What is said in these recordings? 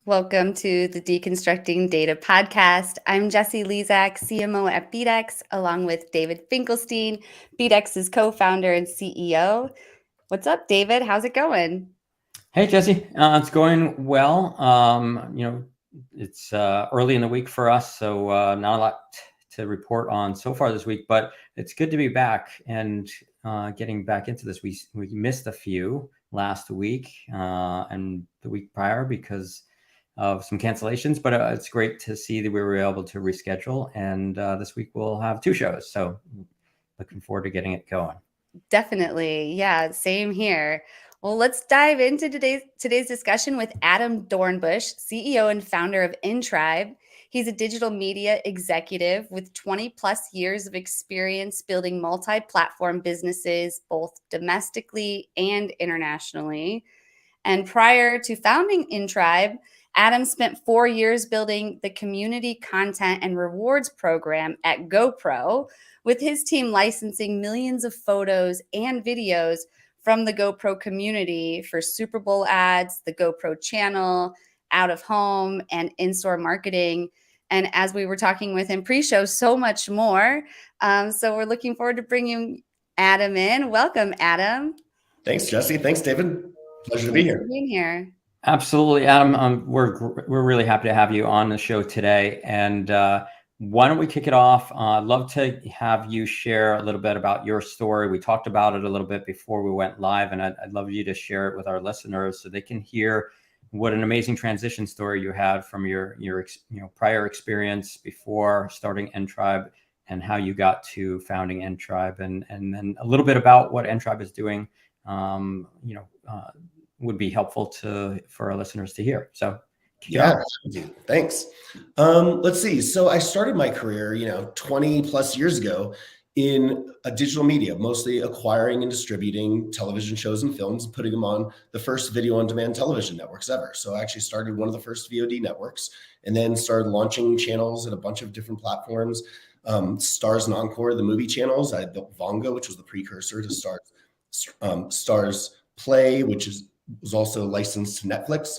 Welcome to the Deconstructing Data podcast. I'm Jessie Lezak, CMO at BDEX, along with David Finkelstein, BDEX's co-founder and CEO. What's up, David? How's it going? Hey, Jessie. It's going well. It's early in the week for us, so not a lot to report on so far this week, but it's good to be back and getting back into this. We missed a few last week and the week prior because of some cancellations, but it's great to see that we were able to reschedule. And this week we'll have 2 shows. So looking forward to getting it going. Definitely. Yeah, same here. Well, let's dive into today's discussion with Adam Dornbusch, CEO and founder of EnTribe. He's a digital media executive with 20 plus years of experience building multi-platform businesses, both domestically and internationally. And prior to founding EnTribe, Adam spent 4 years building the community content and rewards program at GoPro, with his team licensing millions of photos and videos from the GoPro community for Super Bowl ads, the GoPro channel, out of home, and in-store marketing. And as we were talking with him pre-show, so much more. So we're looking forward to bringing Adam in. Welcome, Adam. Thanks, Jessie. Thanks, David. Pleasure to be here. Being here. Absolutely, Adam. We're really happy to have you on the show today. And why don't we kick it off? I'd love to have you share a little bit about your story. We talked about it a little bit before we went live, and I'd love you to share it with our listeners so they can hear what an amazing transition story you had from your prior experience before starting EnTribe and how you got to founding EnTribe, and then a little bit about what EnTribe is doing. Would be helpful for our listeners to hear. So yeah, thanks. Let's see. So I started my career, 20 plus years ago in a digital media, mostly acquiring and distributing television shows and films, putting them on the first video on demand television networks ever. So I actually started one of the first VOD networks and then started launching channels at a bunch of different platforms. Stars and Encore, the movie channels. I built Vongo, which was the precursor to Stars Play, which was also licensed to Netflix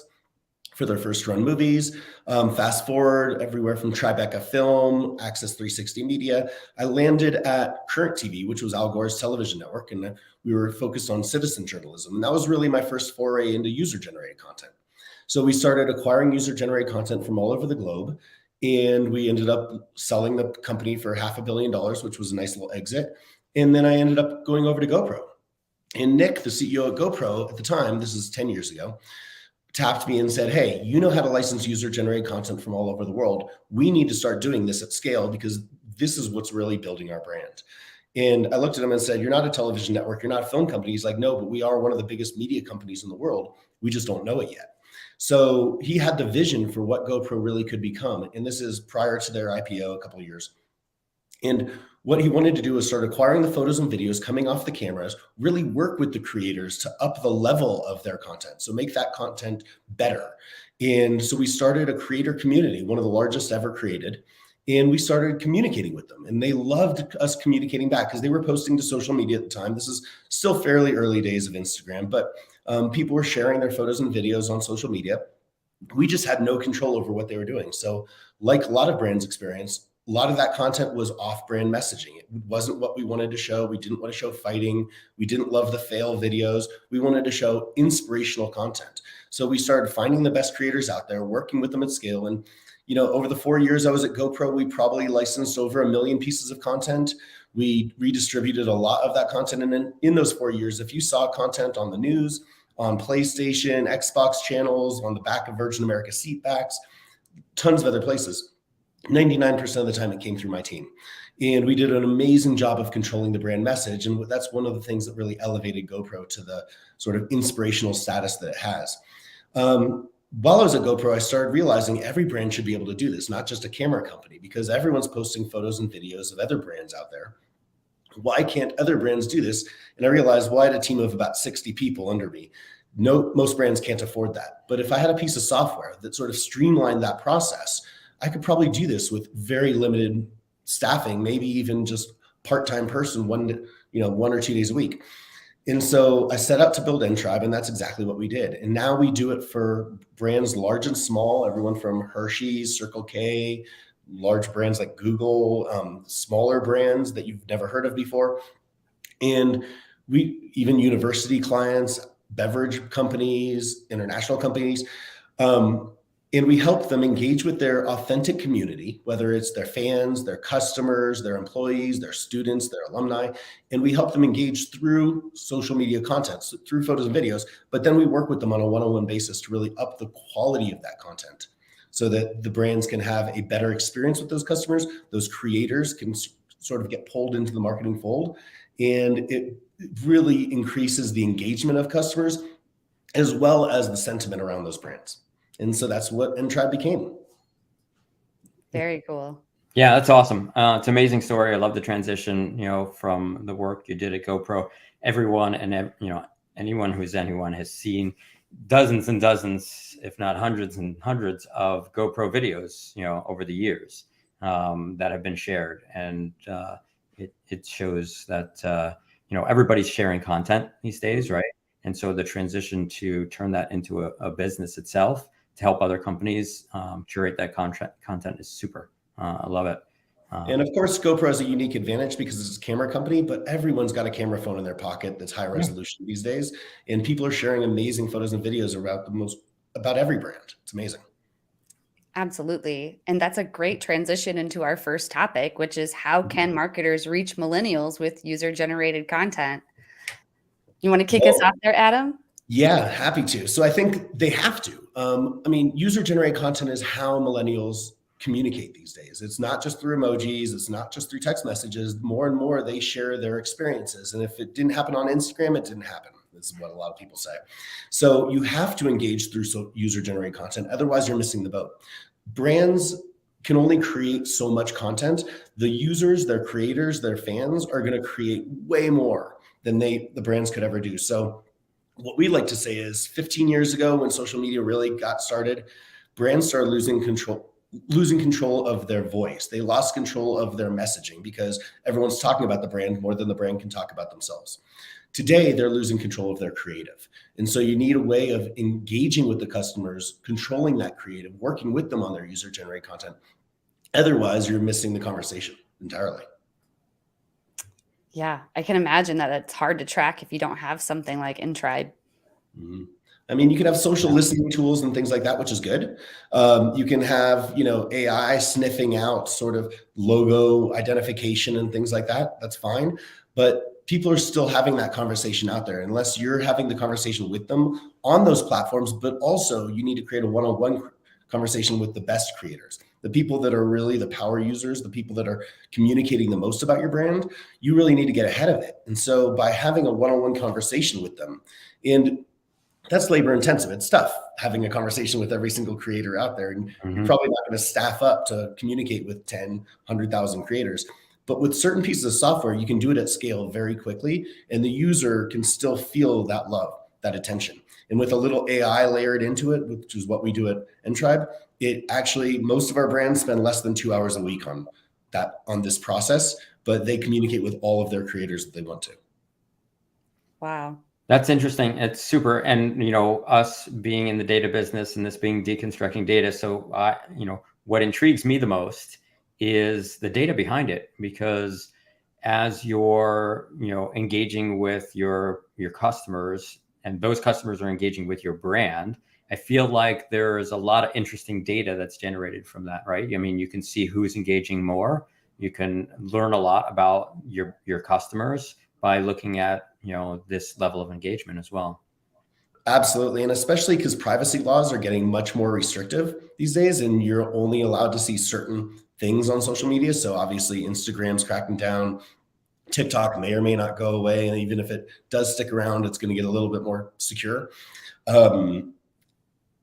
for their first run movies. Fast forward everywhere from Tribeca Film, Access 360 Media. I landed at Current TV, which was Al Gore's television network, and we were focused on citizen journalism. And that was really my first foray into user-generated content. So we started acquiring user-generated content from all over the globe, and we ended up selling the company for $500 million, which was a nice little exit. And then I ended up going over to GoPro. And Nick, the CEO at GoPro at the time, this is 10 years ago, tapped me and said, hey, you know how to license user-generated content from all over the world. We need to start doing this at scale because this is what's really building our brand. And I looked at him and said, you're not a television network. You're not a film company. He's like, no, but we are one of the biggest media companies in the world. We just don't know it yet. So he had the vision for what GoPro really could become. And this is prior to their IPO a couple of years. And what he wanted to do was start acquiring the photos and videos coming off the cameras, really work with the creators to up the level of their content. So make that content better. And so we started a creator community, one of the largest ever created. And we started communicating with them. And they loved us communicating back because they were posting to social media at the time. This is still fairly early days of Instagram, but people were sharing their photos and videos on social media. We just had no control over what they were doing. So like a lot of brands experience, a lot of that content was off-brand messaging. It wasn't what we wanted to show. We didn't want to show fighting. We didn't love the fail videos. We wanted to show inspirational content. So we started finding the best creators out there, working with them at scale. And, over the 4 years I was at GoPro, we probably licensed over 1 million pieces of content. We redistributed a lot of that content. And then in those 4 years, if you saw content on the news, on PlayStation, Xbox channels, on the back of Virgin America seatbacks, tons of other places, 99% of the time it came through my team. And we did an amazing job of controlling the brand message. And that's one of the things that really elevated GoPro to the sort of inspirational status that it has. While I was at GoPro, I started realizing every brand should be able to do this, not just a camera company, because everyone's posting photos and videos of other brands out there. Why can't other brands do this? And I realized, well, I had a team of about 60 people under me. Most brands can't afford that. But if I had a piece of software that sort of streamlined that process, I could probably do this with very limited staffing, maybe even just part-time person, 1 or 2 days a week. And so I set out to build EnTribe, and that's exactly what we did. And now we do it for brands large and small, everyone from Hershey's, Circle K, large brands like Google, smaller brands that you've never heard of before. And we even university clients, beverage companies, international companies. And we help them engage with their authentic community, whether it's their fans, their customers, their employees, their students, their alumni. And we help them engage through social media content, through photos and videos. But then we work with them on a one-on-one basis to really up the quality of that content so that the brands can have a better experience with those customers. Those creators can sort of get pulled into the marketing fold. And it really increases the engagement of customers as well as the sentiment around those brands. And so that's what EnTribe became. Very cool. Yeah, that's awesome. It's an amazing story. I love the transition, from the work you did at GoPro. Everyone and, anyone has seen dozens and dozens, if not hundreds and hundreds of GoPro videos, over the years that have been shared. And it shows that, everybody's sharing content these days, right? And so the transition to turn that into a business itself to help other companies curate that content is super. I love it. And of course, GoPro has a unique advantage because it's a camera company, but everyone's got a camera phone in their pocket that's high resolution these days. And people are sharing amazing photos and videos about every brand. It's amazing. Absolutely. And that's a great transition into our first topic, which is how can marketers reach millennials with user-generated content? You want to kick us off there, Adam? Yeah, happy to. So I think they have to. User-generated content is how millennials communicate these days. It's not just through emojis. It's not just through text messages. More and more, they share their experiences. And if it didn't happen on Instagram, it didn't happen. This is what a lot of people say. So you have to engage through user-generated content. Otherwise, you're missing the boat. Brands can only create so much content. The users, their creators, their fans are going to create way more than the brands could ever do. So what we like to say is 15 years ago, when social media really got started, brands started losing control of their voice. They lost control of their messaging because everyone's talking about the brand more than the brand can talk about themselves. Today, they're losing control of their creative. And so you need a way of engaging with the customers, controlling that creative, working with them on their user-generated content. Otherwise, you're missing the conversation entirely. Yeah, I can imagine that it's hard to track if you don't have something like EnTribe. Mm-hmm. You can have social listening tools and things like that, which is good. You can have, AI sniffing out sort of logo identification and things like that. That's fine. But people are still having that conversation out there unless you're having the conversation with them on those platforms. But also you need to create a one-on-one conversation with the best creators, the people that are really the power users, the people that are communicating the most about your brand. You really need to get ahead of it. And so by having a one-on-one conversation with them, and that's labor intensive. It's tough having a conversation with every single creator out there. And you're probably not going to staff up to communicate with 10, 100,000 creators. But with certain pieces of software, you can do it at scale very quickly. And the user can still feel that love, that attention. And with a little AI layered into it, which is what we do at EnTribe, most of our brands spend less than 2 hours a week on this process, but they communicate with all of their creators that they want to. Wow. That's interesting. It's super. And, us being in the data business and this being deconstructing data. So, what intrigues me the most is the data behind it, because as you're, engaging with your customers and those customers are engaging with your brand, I feel like there's a lot of interesting data that's generated from that, right? You can see who's engaging more. You can learn a lot about your customers by looking at, this level of engagement as well. Absolutely. And especially because privacy laws are getting much more restrictive these days, and you're only allowed to see certain things on social media. So obviously Instagram's cracking down. TikTok may or may not go away. And even if it does stick around, it's going to get a little bit more secure.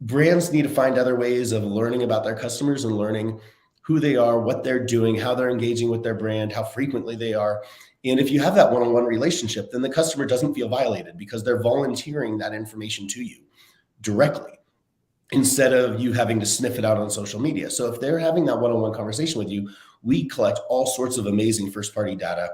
Brands need to find other ways of learning about their customers and learning who they are, what they're doing, how they're engaging with their brand, how frequently they are. And if you have that one-on-one relationship, then the customer doesn't feel violated because they're volunteering that information to you directly instead of you having to sniff it out on social media. So if they're having that one-on-one conversation with you, we collect all sorts of amazing first-party data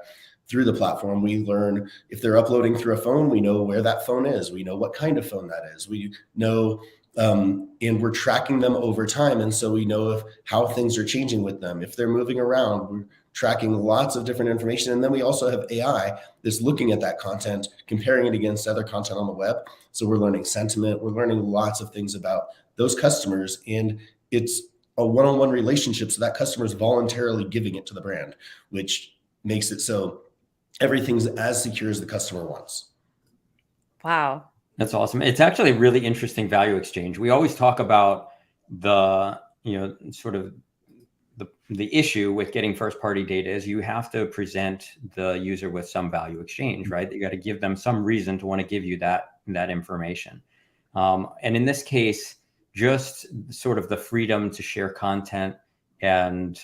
through the platform. We learn if they're uploading through a phone, we know where that phone is. We know what kind of phone that is. We know, and we're tracking them over time. And so we know how things are changing with them. If they're moving around, we're tracking lots of different information. And then we also have AI that's looking at that content, comparing it against other content on the web. So we're learning sentiment. We're learning lots of things about those customers. And it's a one-on-one relationship. So that customer is voluntarily giving it to the brand, which makes it so everything's as secure as the customer wants. Wow. That's awesome. It's actually a really interesting value exchange. We always talk about the, sort of the issue with getting first party data is you have to present the user with some value exchange, right? You got to give them some reason to want to give you that information. And in this case, just sort of the freedom to share content and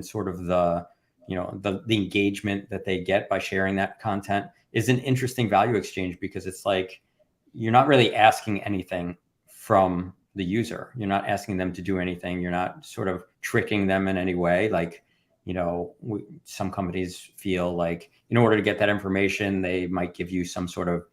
sort of the engagement that they get by sharing that content is an interesting value exchange, because it's like, you're not really asking anything from the user. You're not asking them to do anything. You're not sort of tricking them in any way. Like, some companies feel like in order to get that information, they might give you some sort of,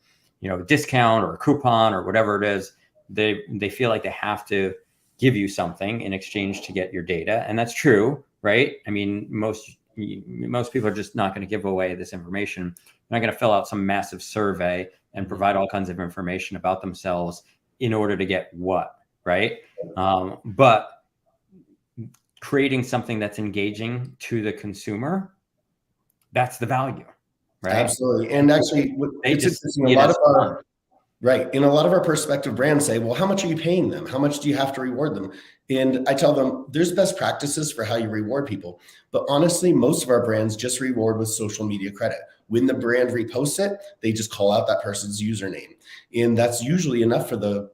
discount or a coupon or whatever it is. They feel like they have to give you something in exchange to get your data. And that's true, right? I mean, most people are just not going to give away this information. They're not going to fill out some massive survey and provide all kinds of information about themselves in order to get what, right? But creating something that's engaging to the consumer, that's the value, right? Absolutely. And actually, it's interesting. In a lot of our prospective brands say, well, how much are you paying them? How much do you have to reward them? And I tell them there's best practices for how you reward people. But honestly, most of our brands just reward with social media credit. When the brand reposts it, they just call out that person's username. And that's usually enough for the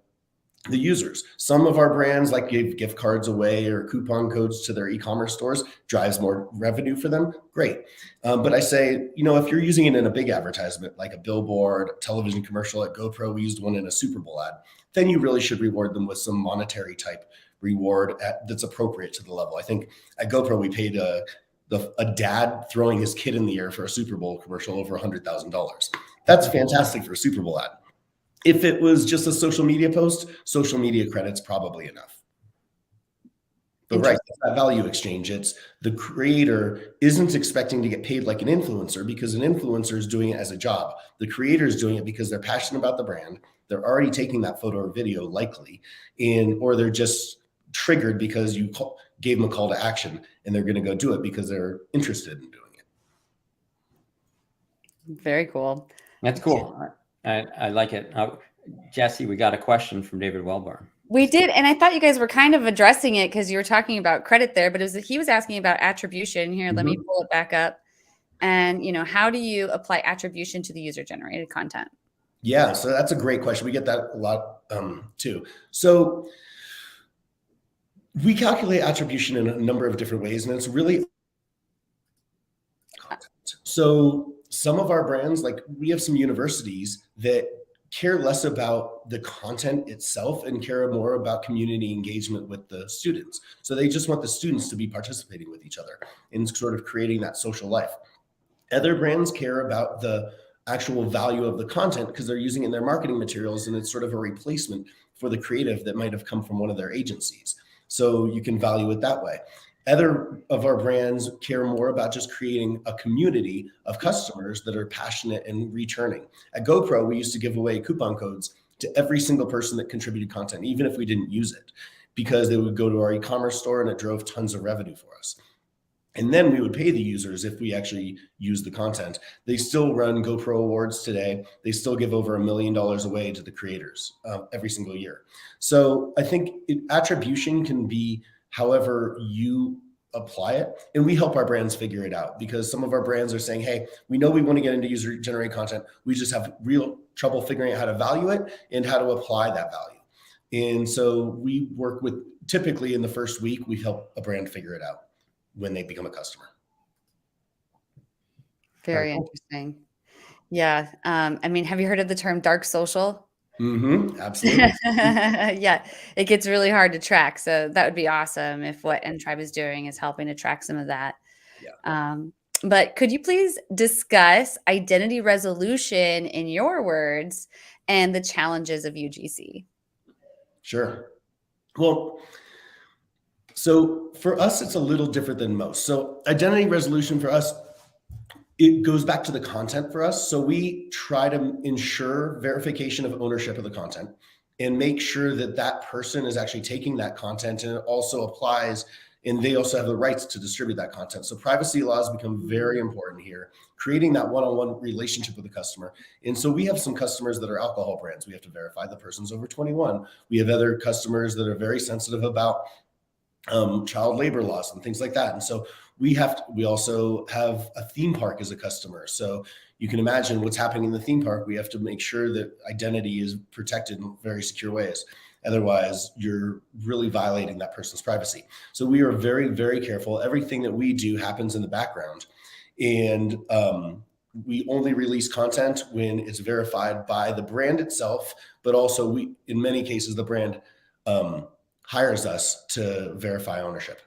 users. Some of our brands like give gift cards away or coupon codes to their e-commerce stores, drives more revenue for them. Great. But I say, if you're using it in a big advertisement, like a billboard, television commercial at GoPro, we used one in a Super Bowl ad, then you really should reward them with some monetary type reward that's appropriate to the level. I think at GoPro, we paid a dad throwing his kid in the air for a Super Bowl commercial over $100,000. That's fantastic for a Super Bowl ad. If it was just a social media post, social media credit's probably enough. But right, it's that value exchange. It's the creator isn't expecting to get paid like an influencer, because an influencer is doing it as a job. The creator is doing it because they're passionate about the brand. They're already taking that photo or video likely, or they're just triggered because you gave them a call to action and they're going to go do it because they're interested in doing it. Very cool. That's cool. I like it. Jesse, we got a question from David Wellborn. We did. And I thought you guys were kind of addressing it because you were talking about credit there, but he was asking about attribution here. Let me pull it back up. And, how do you apply attribution to the user generated content? Yeah, so that's a great question. We get that a lot too. So we calculate attribution in a number of different ways, and it's really content. So some of our brands, like we have some universities that care less about the content itself and care more about community engagement with the students. So they just want the students to be participating with each other and sort of creating that social life. Other brands care about the actual value of the content because they're using it in their marketing materials, and it's sort of a replacement for the creative that might have come from one of their agencies. So you can value it that way. Other of our brands care more about just creating a community of customers that are passionate and returning. At GoPro, we used to give away coupon codes to every single person that contributed content, even if we didn't use it, because they would go to our e-commerce store and it drove tons of revenue for us. And then we would pay the users if we actually use the content. They still run GoPro Awards today. They still give over $1 million away to the creators every single year. So I think attribution can be however you apply it. And we help our brands figure it out, because some of our brands are saying, hey, we know we want to get into user generated content. We just have real trouble figuring out how to value it and how to apply that value. And so we work with, typically in the first week, we help a brand figure it out when they become a customer. Very interesting. Yeah. I mean, have you heard of the term dark social? Mm-hmm. Absolutely. Yeah, it gets really hard to track. So that would be awesome if what EnTribe is doing is helping to track some of that. Yeah. But could you please discuss identity resolution in your words and the challenges of UGC? Sure. Well, so for us, it's a little different than most. So identity resolution for us, it goes back to the content for us. So we try to ensure verification of ownership of the content and make sure that that person is actually taking that content, and it also applies, and they also have the rights to distribute that content. So privacy laws become very important here, creating that one-on-one relationship with the customer. And so we have some customers that are alcohol brands. We have to verify the person's over 21. We have other customers that are very sensitive about child labor laws and things like that. And so we also have a theme park as a customer. So you can imagine what's happening in the theme park. We have to make sure that identity is protected in very secure ways. Otherwise, you're really violating that person's privacy. So we are very, very careful. Everything that we do happens in the background. And we only release content when it's verified by the brand itself, but also in many cases, the brand hires us to verify ownership.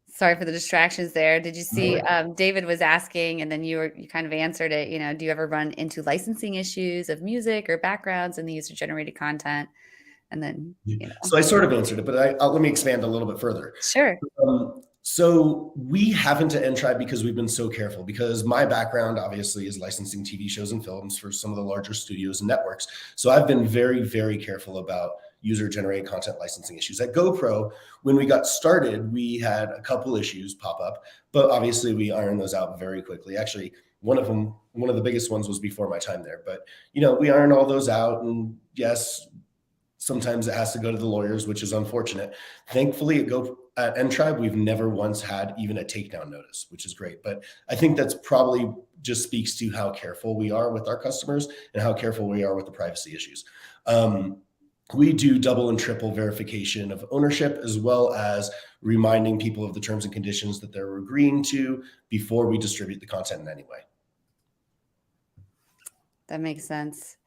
Sorry for the distractions there. Did you see David was asking, and then you kind of answered it, do you ever run into licensing issues of music or backgrounds in the user generated content? And then, So I sort of answered it, but let me expand a little bit further. Sure. So we haven't at EnTribe because we've been so careful, because my background obviously is licensing TV shows and films for some of the larger studios and networks. So I've been very, very careful about user-generated content licensing issues. At GoPro, when we got started, we had a couple issues pop up, but obviously we ironed those out very quickly. Actually, one of the biggest ones was before my time there, but we ironed all those out. And yes, sometimes it has to go to the lawyers, which is unfortunate. Thankfully, at EnTribe, we've never once had even a takedown notice, which is great. But I think that's probably just speaks to how careful we are with our customers and how careful we are with the privacy issues. We do double and triple verification of ownership, as well as reminding people of the terms and conditions that they're agreeing to before we distribute the content in any way. That makes sense.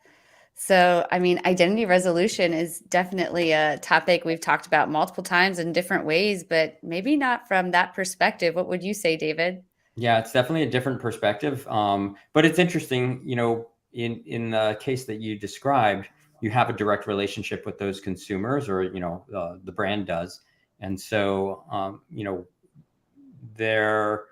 So, identity resolution is definitely a topic we've talked about multiple times in different ways, but maybe not from that perspective. What would you say, David? Yeah, it's definitely a different perspective. But it's interesting, in the case that you described, you have a direct relationship with those consumers, or, the brand does. And so, they're,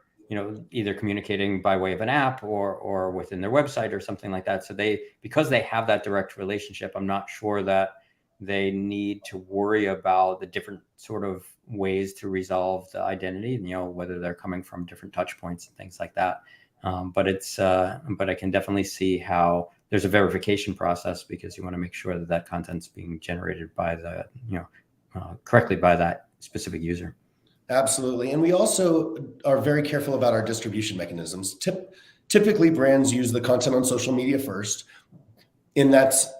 either communicating by way of an app or within their website or something like that. So because they have that direct relationship, I'm not sure that they need to worry about the different sort of ways to resolve the identity, whether they're coming from different touch points and things like that. But I can definitely see how there's a verification process, because you want to make sure that content's being generated by correctly by that specific user. Absolutely. And we also are very careful about our distribution mechanisms. Typically, brands use the content on social media first, and that's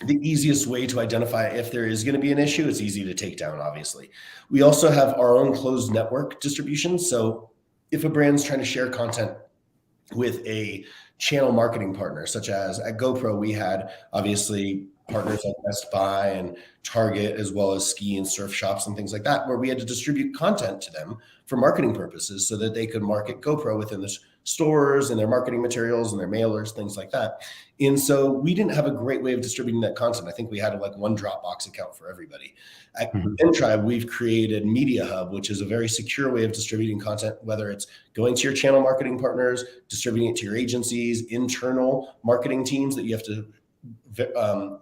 the easiest way to identify if there is going to be an issue. It's easy to take down, obviously. We also have our own closed network distribution. So if a brand's trying to share content with a channel marketing partner, such as at GoPro, we had obviously partners like Best Buy and Target, as well as ski and surf shops and things like that, where we had to distribute content to them for marketing purposes so that they could market GoPro within the stores and their marketing materials and their mailers, things like that. And so we didn't have a great way of distributing that content. I think we had like one Dropbox account for everybody. At EnTribe, we've created Media Hub, which is a very secure way of distributing content, whether it's going to your channel marketing partners, distributing it to your agencies, internal marketing teams that you have to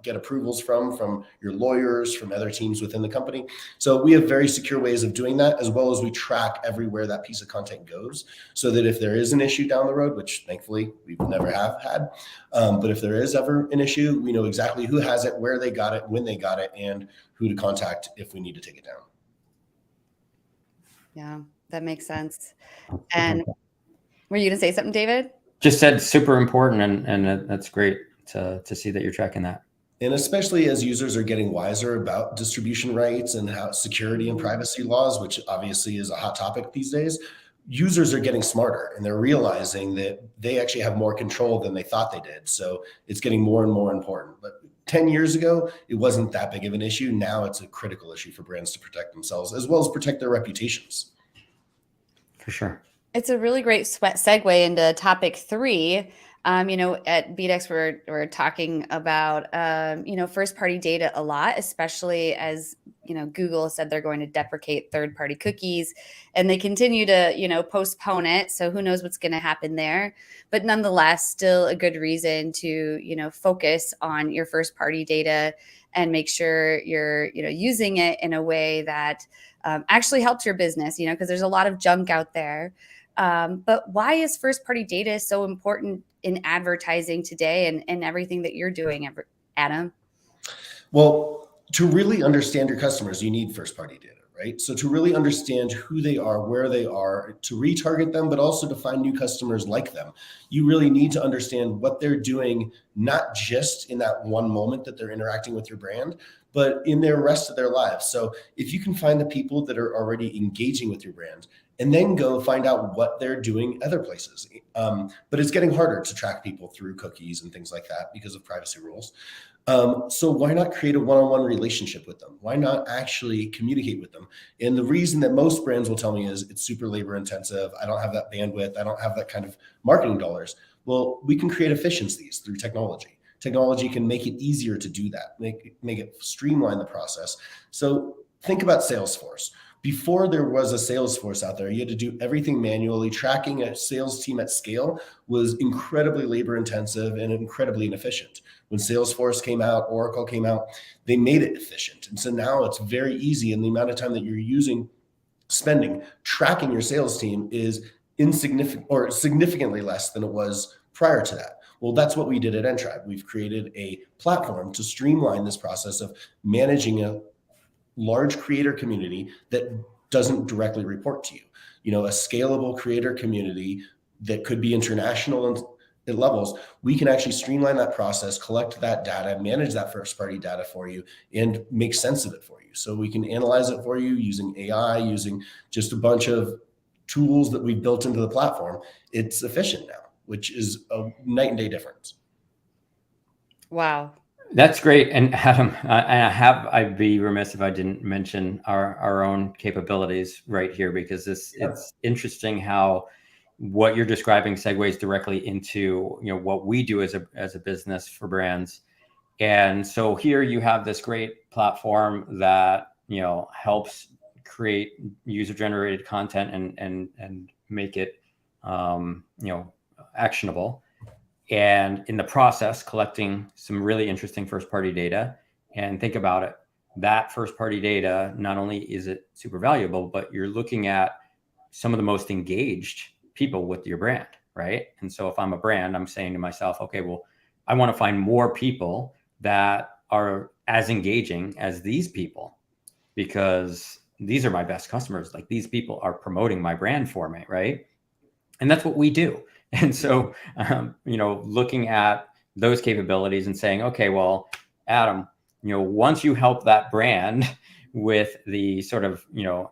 get approvals from your lawyers, from other teams within the company. So we have very secure ways of doing that, as well as we track everywhere that piece of content goes, so that if there is an issue down the road, which thankfully we've never have had, but if there is ever an issue, we know exactly who has it, where they got it, when they got it, and who to contact if we need to take it down. Yeah, that makes sense. And were you going to say something, David? Just said super important, and that's great to see that you're tracking that. And especially as users are getting wiser about distribution rights and how security and privacy laws, which obviously is a hot topic these days, users are getting smarter, and they're realizing that they actually have more control than they thought they did. So it's getting more and more important. But 10 years ago, it wasn't that big of an issue. Now it's a critical issue for brands to protect themselves, as well as protect their reputations. For sure. It's a really great segue into topic 3. At BDEX, we're talking about, first-party data a lot, especially as, Google said they're going to deprecate third-party cookies, and they continue to, postpone it. So who knows what's going to happen there. But nonetheless, still a good reason to, focus on your first-party data and make sure you're, using it in a way that actually helps your business, because there's a lot of junk out there. But why is first-party data so important in advertising today and everything that you're doing, Adam? Well, to really understand your customers, you need first-party data, right? So to really understand who they are, where they are, to retarget them, but also to find new customers like them, you really need to understand what they're doing, not just in that one moment that they're interacting with your brand, but in the rest of their lives. So if you can find the people that are already engaging with your brand, and then go find out what they're doing other places. But it's getting harder to track people through cookies and things like that because of privacy rules. So why not create a one-on-one relationship with them? Why not actually communicate with them? And the reason that most brands will tell me is it's super labor intensive. I don't have that bandwidth. I don't have that kind of marketing dollars. Well, we can create efficiencies through technology. Technology can make it easier to do that, make it streamline the process. So think about Salesforce. Before there was a Salesforce out there, you had to do everything manually. Tracking a sales team at scale was incredibly labor intensive and incredibly inefficient. When Salesforce came out, Oracle came out, they made it efficient. And so now it's very easy. And the amount of time that you're spending tracking your sales team is insignificant or significantly less than it was prior to that. Well, that's what we did at EnTribe. We've created a platform to streamline this process of managing a large creator community that doesn't directly report to you. A scalable creator community that could be international at levels. We can actually streamline that process, collect that data, manage that first party data for you, and make sense of it for you. So we can analyze it for you using AI, using just a bunch of tools that we've built into the platform. It's efficient now, which is a night and day difference. Wow. That's great. And Adam, I'd be remiss if I didn't mention our own capabilities right here, because it's interesting how what you're describing segues directly into, what we do as a business for brands. And so here you have this great platform that, helps create user generated content and make it, actionable. And in the process, collecting some really interesting first-party data. And think about it, that first-party data, not only is it super valuable, but you're looking at some of the most engaged people with your brand, right? And so if I'm a brand, I'm saying to myself, okay, well, I want to find more people that are as engaging as these people, because these are my best customers. Like, these people are promoting my brand for me, right? And that's what we do. And so, looking at those capabilities and saying, okay, well, Adam, once you help that brand with the sort of,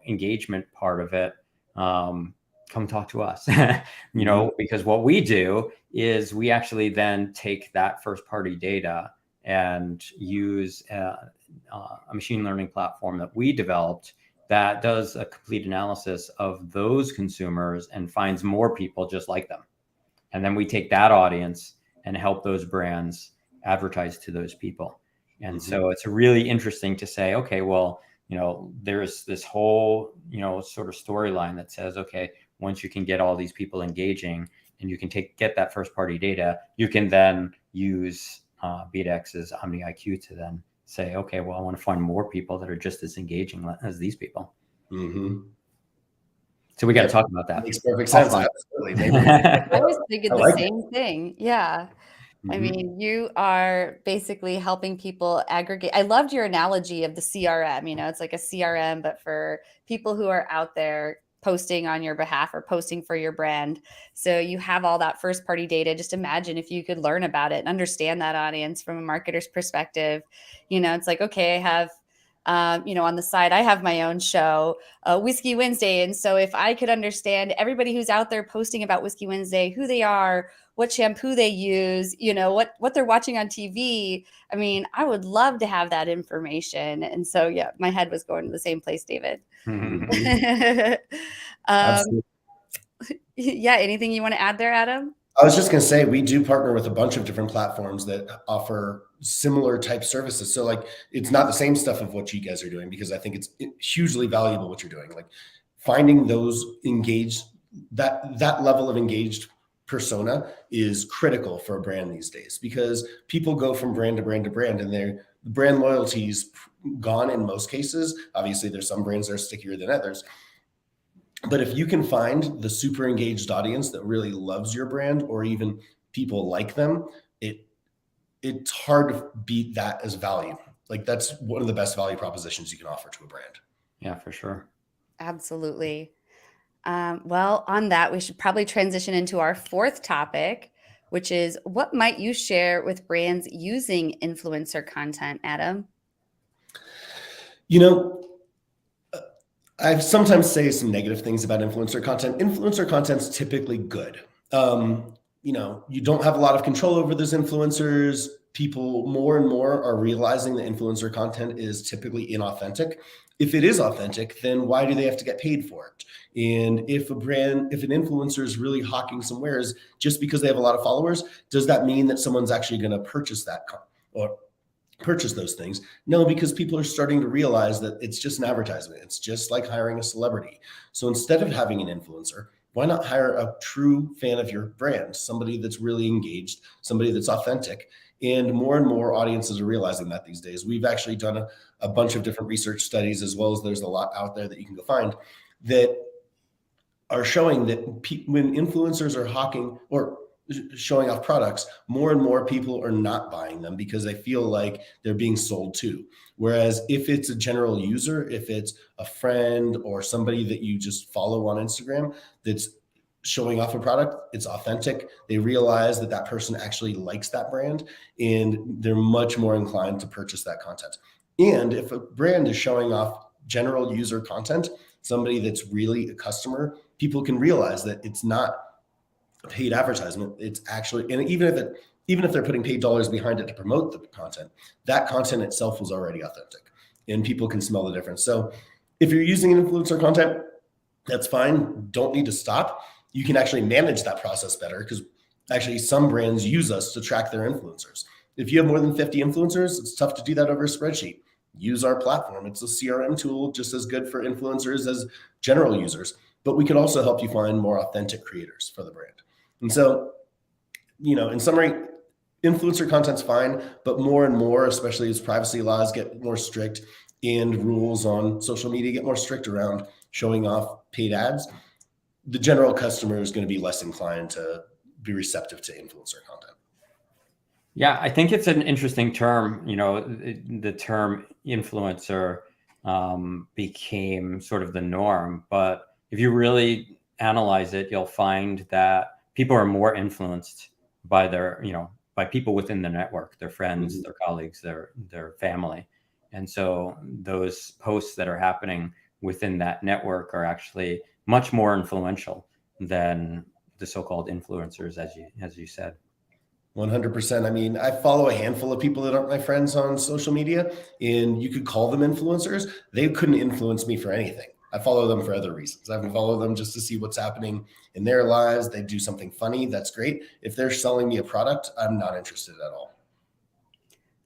engagement part of it, come talk to us, because what we do is we actually then take that first party data and use a machine learning platform that we developed that does a complete analysis of those consumers and finds more people just like them. And then we take that audience and help those brands advertise to those people. And so it's really interesting to say, okay, well, there's this whole, sort of storyline that says, okay, once you can get all these people engaging and you can get that first party data, you can then use BDEX's Omni IQ to then say, okay, well, I want to find more people that are just as engaging as these people. So we got to talk about that. Makes perfect sense. Absolutely. I was thinking the same thing. Yeah. I mean, you are basically helping people aggregate. I loved your analogy of the CRM. It's like a CRM, but for people who are out there posting on your behalf or posting for your brand. So you have all that first party data. Just imagine if you could learn about it and understand that audience from a marketer's perspective. It's like, okay, I have on the side, I have my own show, Whiskey Wednesday. And so if I could understand everybody who's out there posting about Whiskey Wednesday, who they are, what shampoo they use, what they're watching on TV, I would love to have that information. And so, yeah, my head was going to the same place, David. Absolutely. Yeah. Anything you want to add there, Adam? I was just going to say, we do partner with a bunch of different platforms that offer similar type services. So like, it's not the same stuff of what you guys are doing, because I think it's hugely valuable what you're doing. Like finding those engaged, that level of engaged persona is critical for a brand these days, because people go from brand to brand to brand, and their brand loyalty is gone in most cases. Obviously, there's some brands that are stickier than others. But if you can find the super engaged audience that really loves your brand, or even people like them, it's hard to beat that as value. Like that's one of the best value propositions you can offer to a brand. Yeah, for sure. Absolutely. Well, on that, we should probably transition into our fourth topic, which is what might you share with brands using influencer content, Adam? You know, I sometimes say some negative things about influencer content. Influencer content's typically good. You don't have a lot of control over those influencers. People more and more are realizing that influencer content is typically inauthentic. If it is authentic, then why do they have to get paid for it? And if an influencer is really hawking some wares just because they have a lot of followers, does that mean that someone's actually going to purchase that or purchase those things? No, because people are starting to realize that it's just an advertisement. It's just like hiring a celebrity. So instead of having an influencer, why not hire a true fan of your brand, somebody that's really engaged, somebody that's authentic? And more audiences are realizing that these days. We've actually done a bunch of different research studies, as well as there's a lot out there that you can go find, that are showing that when influencers are hawking or showing off products, more and more people are not buying them because they feel like they're being sold to. Whereas if it's a general user, if it's a friend or somebody that you just follow on Instagram that's showing off a product, it's authentic. They realize that that person actually likes that brand, and they're much more inclined to purchase that content. And if a brand is showing off general user content, somebody that's really a customer, people can realize that it's not a paid advertisement. It's actually, and even if they're putting paid dollars behind it to promote the content, that content itself was already authentic, and people can smell the difference. So if you're using influencer content, that's fine. Don't need to stop. You can actually manage that process better, because actually some brands use us to track their influencers. If you have more than 50 influencers, it's tough to do that over a spreadsheet. Use our platform. It's a CRM tool, just as good for influencers as general users, but we can also help you find more authentic creators for the brand. And so, in summary, influencer content's fine, but more and more, especially as privacy laws get more strict and rules on social media get more strict around showing off paid ads, the general customer is going to be less inclined to be receptive to influencer content. Yeah, I think it's an interesting term. The term influencer became sort of the norm, but if you really analyze it, you'll find that people are more influenced by by people within the network, their friends, their colleagues, their family. And so those posts that are happening within that network are actually much more influential than the so-called influencers, as you said. 100%. I mean, I follow a handful of people that aren't my friends on social media, and you could call them influencers. They couldn't influence me for anything. I follow them for other reasons. I follow them just to see what's happening in their lives. They do something funny. That's great. If they're selling me a product, I'm not interested at all.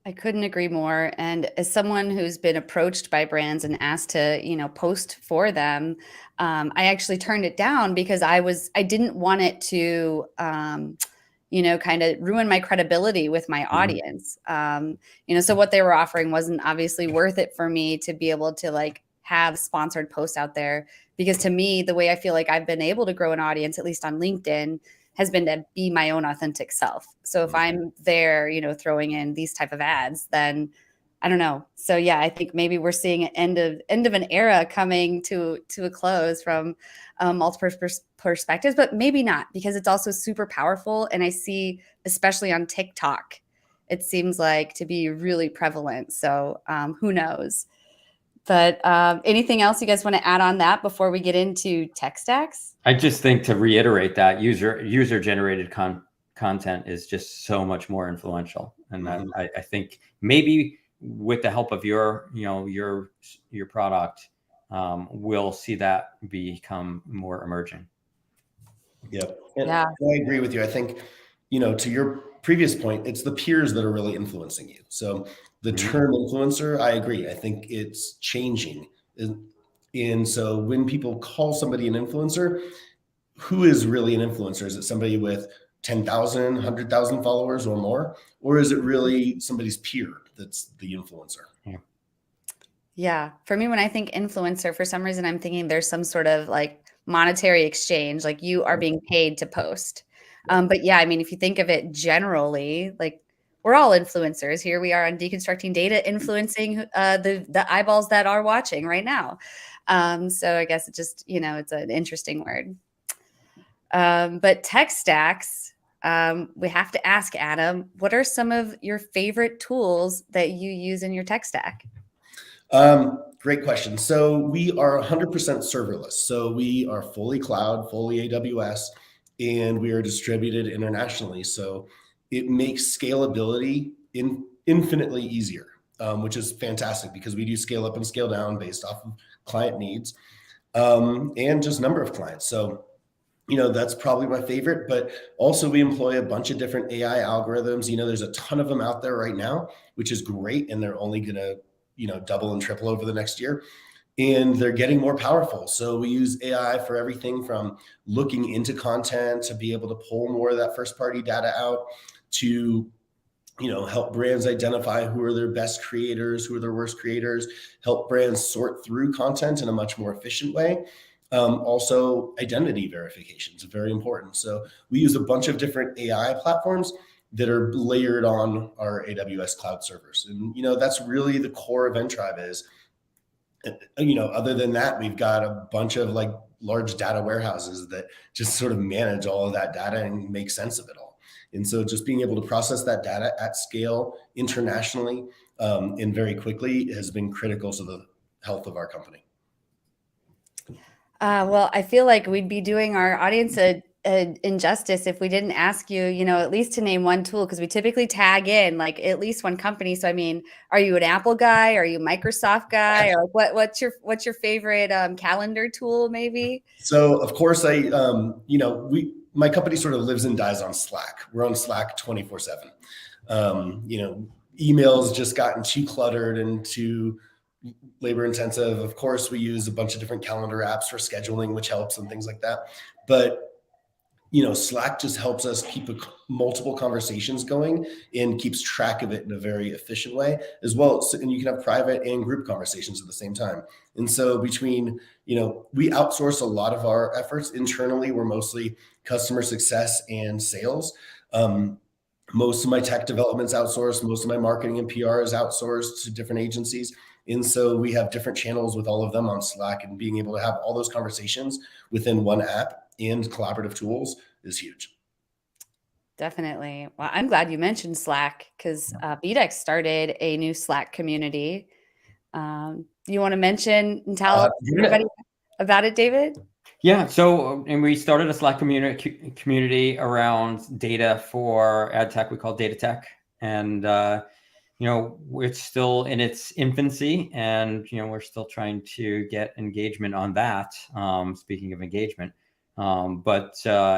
I couldn't agree more. And as someone who's been approached by brands and asked to, post for them, I actually turned it down because I didn't want it to, kind of ruin my credibility with my audience. So what they were offering wasn't obviously worth it for me to be able to have sponsored posts out there, because to me, the way I feel like I've been able to grow an audience, at least on LinkedIn, has been to be my own authentic self. So if I'm there, throwing in these type of ads, then I don't know. So yeah, I think maybe we're seeing an end of an era coming to a close from multiple perspectives, but maybe not, because it's also super powerful. And I see, especially on TikTok, it seems like to be really prevalent. So who knows? But anything else you guys want to add on that before we get into tech stacks? I just think, to reiterate, that user generated content is just so much more influential, and that I think maybe with the help of your product, we'll see that become more emerging. Yep. And Yeah. I agree with you. I think, to your previous point, it's the peers that are really influencing you. So the term influencer, I agree. I think it's changing. And so when people call somebody an influencer, who is really an influencer? Is it somebody with 10,000, 100,000 followers or more? Or is it really somebody's peer that's the influencer? Yeah. For me, when I think influencer, for some reason, I'm thinking there's some sort of like monetary exchange, like you are being paid to post. But yeah, I mean, if you think of it generally, like we're all influencers. Here we are on Deconstructing Data, influencing the eyeballs that are watching right now. So I guess it just, it's an interesting word. But tech stacks, we have to ask Adam, what are some of your favorite tools that you use in your tech stack? Great question. So we are 100% serverless. So we are fully cloud, fully AWS, and we are distributed internationally. So it makes scalability infinitely easier, which is fantastic because we do scale up and scale down based off of client needs and just number of clients. So that's probably my favorite, but also we employ a bunch of different AI algorithms. There's a ton of them out there right now, which is great. And they're only going to, double and triple over the next year. And they're getting more powerful. So we use AI for everything from looking into content to be able to pull more of that first party data out to, help brands identify who are their best creators, who are their worst creators, help brands sort through content in a much more efficient way. Also, identity verification is very important. So we use a bunch of different AI platforms that are layered on our AWS cloud servers. And, that's really the core of EnTribe is, other than that, we've got a bunch of like large data warehouses that just sort of manage all of that data and make sense of it all. And so just being able to process that data at scale internationally and very quickly has been critical to the health of our company. Well, I feel like we'd be doing our audience a injustice if we didn't ask you, at least to name one tool, because we typically tag in like at least one company. So, I mean, are you an Apple guy? Are you a Microsoft guy? Or what's your favorite calendar tool, maybe? So, of course, my company sort of lives and dies on Slack. We're on Slack 24/7. Emails just gotten too cluttered and too labor intensive. Of course, we use a bunch of different calendar apps for scheduling, which helps and things like that. But Slack just helps us keep multiple conversations going and keeps track of it in a very efficient way as well. So, and you can have private and group conversations at the same time. And so between, we outsource a lot of our efforts internally. We're mostly customer success and sales. Most of my tech development's outsourced. Most of my marketing and PR is outsourced to different agencies. And so we have different channels with all of them on Slack, and being able to have all those conversations within one app and collaborative tools is huge. Definitely. Well, I'm glad you mentioned Slack because BDEX started a new Slack community. You want to mention and tell everybody about it, David? Yeah. So, and we started a Slack community around data for ad tech. We call it data tech. And, it's still in its infancy, and, we're still trying to get engagement on that. Speaking of engagement, but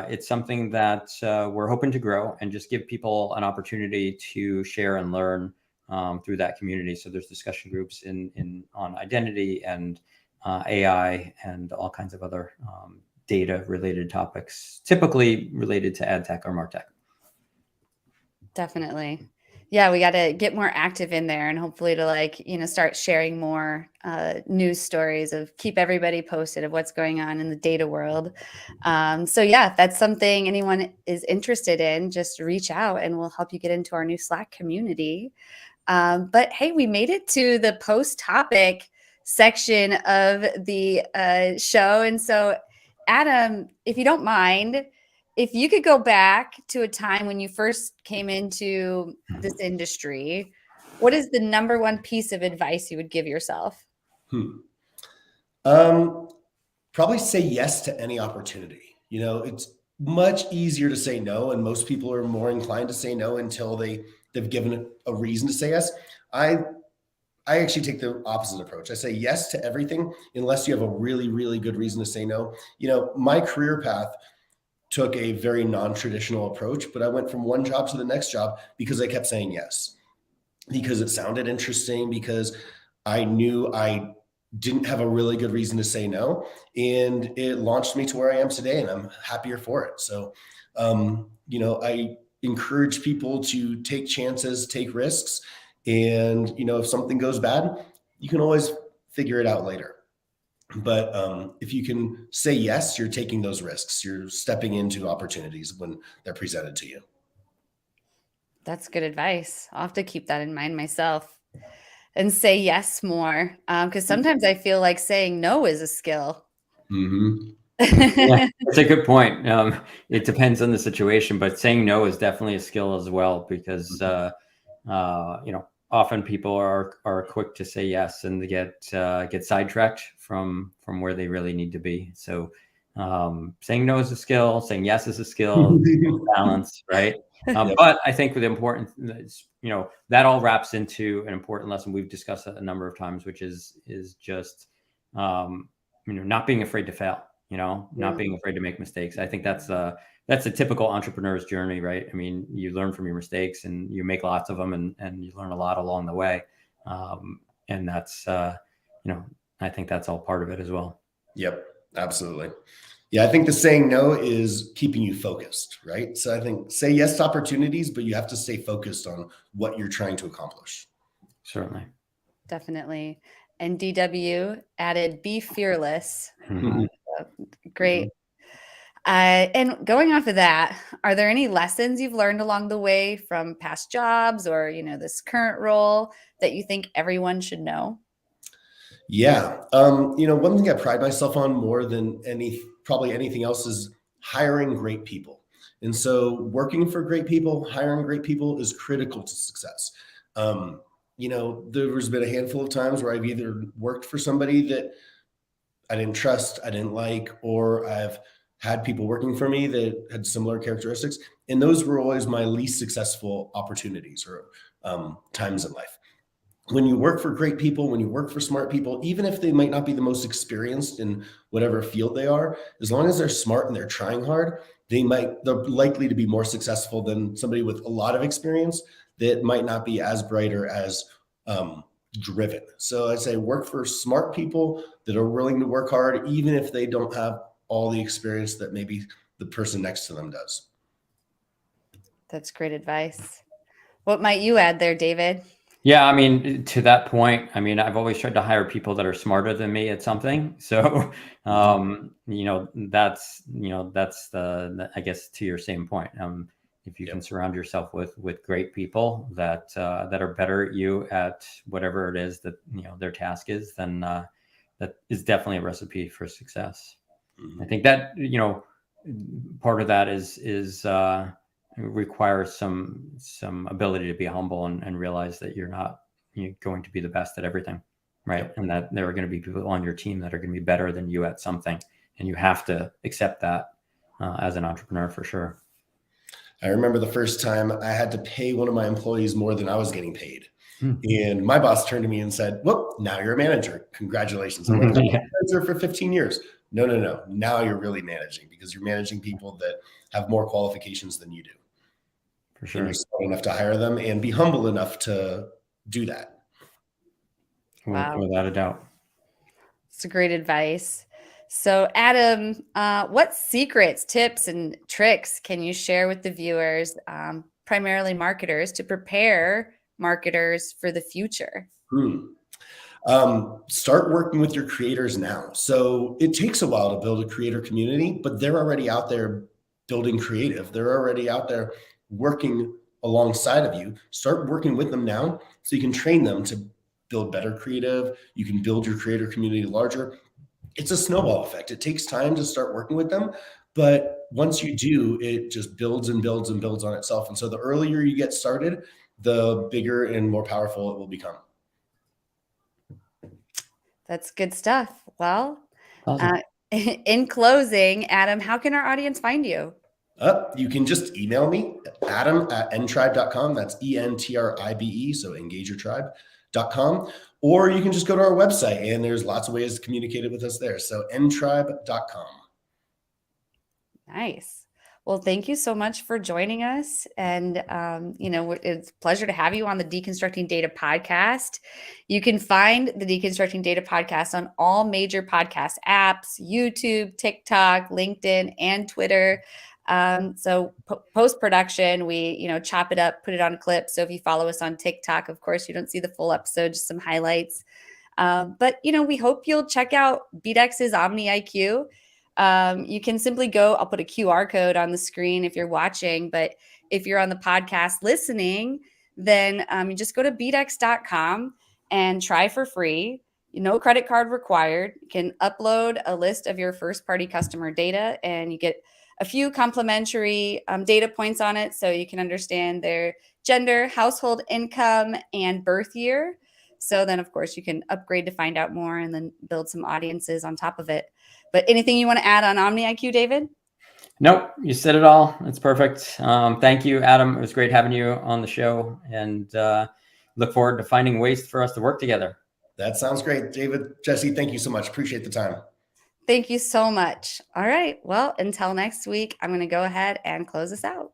it's something that we're hoping to grow and just give people an opportunity to share and learn through that community. So there's discussion groups on identity and AI and all kinds of other data related topics, typically related to ad tech or MarTech. Definitely. Yeah, we got to get more active in there and hopefully to start sharing more news stories of keep everybody posted of what's going on in the data world. So yeah, if that's something anyone is interested in, just reach out and we'll help you get into our new Slack community. But hey, we made it to the post topic section of the show. And so Adam, if you don't mind, if you could go back to a time when you first came into this industry, what is the number one piece of advice you would give yourself? Probably say yes to any opportunity. It's much easier to say no, and most people are more inclined to say no until they've given a reason to say yes. I actually take the opposite approach. I say yes to everything unless you have a really, really good reason to say no. My career path took a very non-traditional approach, but I went from one job to the next job because I kept saying yes, because it sounded interesting, because I knew I didn't have a really good reason to say no. And it launched me to where I am today, and I'm happier for it. So, I encourage people to take chances, take risks. And, if something goes bad, you can always figure it out later. But if you can say yes, you're taking those risks. You're stepping into opportunities when they're presented to you. That's good advice. I'll have to keep that in mind myself and say yes more. Because sometimes I feel like saying no is a skill. Mm-hmm. Yeah, that's a good point. It depends on the situation, but saying no is definitely a skill as well, because often people are quick to say yes and they get sidetracked from where they really need to be. So saying no is a skill, saying yes is a skill, balance, right? But I think the important, that all wraps into an important lesson we've discussed a number of times, which is just not being afraid to fail. Not being afraid to make mistakes. I think that's a typical entrepreneur's journey, right? I mean, you learn from your mistakes and you make lots of them, and you learn a lot along the way. And that's, I think that's all part of it as well. Yep, absolutely. Yeah, I think the saying no is keeping you focused, right? So I think say yes to opportunities, but you have to stay focused on what you're trying to accomplish. Certainly. Definitely. And DW added, be fearless. Mm-hmm. Great. And going off of that, are there any lessons you've learned along the way from past jobs or, this current role that you think everyone should know? Yeah. One thing I pride myself on more than probably anything else is hiring great people. And so working for great people, hiring great people is critical to success. There's been a handful of times where I've either worked for somebody that I didn't trust, I didn't like, or I've had people working for me that had similar characteristics. And those were always my least successful opportunities or times in life. When you work for great people, when you work for smart people, even if they might not be the most experienced in whatever field they are, as long as they're smart and they're trying hard, they're likely to be more successful than somebody with a lot of experience that might not be as bright or as driven. So I'd say work for smart people that are willing to work hard, even if they don't have all the experience that maybe the person next to them does. That's great advice. What might you add there, David? Yeah, I mean, to that point, I've always tried to hire people that are smarter than me at something. So, that's the I guess to your same point. If you can surround yourself with great people that are better at you at whatever it is that their task is, then that is definitely a recipe for success. Mm-hmm. I think that part of that is requires some ability to be humble and realize that you're not going to be the best at everything, right? And that there are going to be people on your team that are going to be better than you at something, and you have to accept that as an entrepreneur for sure. I remember the first time I had to pay one of my employees more than I was getting paid. And my boss turned to me and said, "Whoop, now you're a manager. Congratulations." I'm like, "I've been a manager for 15 years. No. Now you're really managing because you're managing people that have more qualifications than you do." For sure. And you're smart enough to hire them and be humble enough to do that. Wow. Without a doubt. It's great advice. So Adam, what secrets, tips, and tricks can you share with the viewers, primarily marketers, to prepare marketers for the future? Start working with your creators now. So it takes a while to build a creator community, but they're already out there building creative. They're already out there working alongside of you. Start working with them now so you can train them to build better creative. You can build your creator community larger. It's a snowball effect. It takes time to start working with them, but once you do, it just builds and builds and builds on itself. And so the earlier you get started, the bigger and more powerful it will become. That's good stuff. Well, awesome. In closing, Adam, how can our audience find you? You can just email me, adam@entribe.com. That's ENTRIBE, so engageyourtribe.com. Or you can just go to our website, and there's lots of ways to communicate with us there. So entribe.com. Nice. Well, thank you so much for joining us. And, it's a pleasure to have you on the Deconstructing Data podcast. You can find the Deconstructing Data podcast on all major podcast apps, YouTube, TikTok, LinkedIn, and Twitter. So post-production, we, chop it up, put it on a clip. So if you follow us on TikTok, of course, you don't see the full episode, just some highlights. But we hope you'll check out BDEX's Omni IQ. You can simply go, I'll put a QR code on the screen if you're watching, but if you're on the podcast listening, then you just go to bdex.com and try for free. No credit card required. You can upload a list of your first party customer data and you get a few complimentary data points on it so you can understand their gender, household income, and birth year. So then, of course, you can upgrade to find out more and then build some audiences on top of it. But anything you want to add on Omni IQ, David? Nope, you said it all. It's perfect. Thank you, Adam. It was great having you on the show, and look forward to finding ways for us to work together. That sounds great. David, Jesse, thank you so much. Appreciate the time. Thank you so much. All right. Well, until next week, I'm going to go ahead and close this out.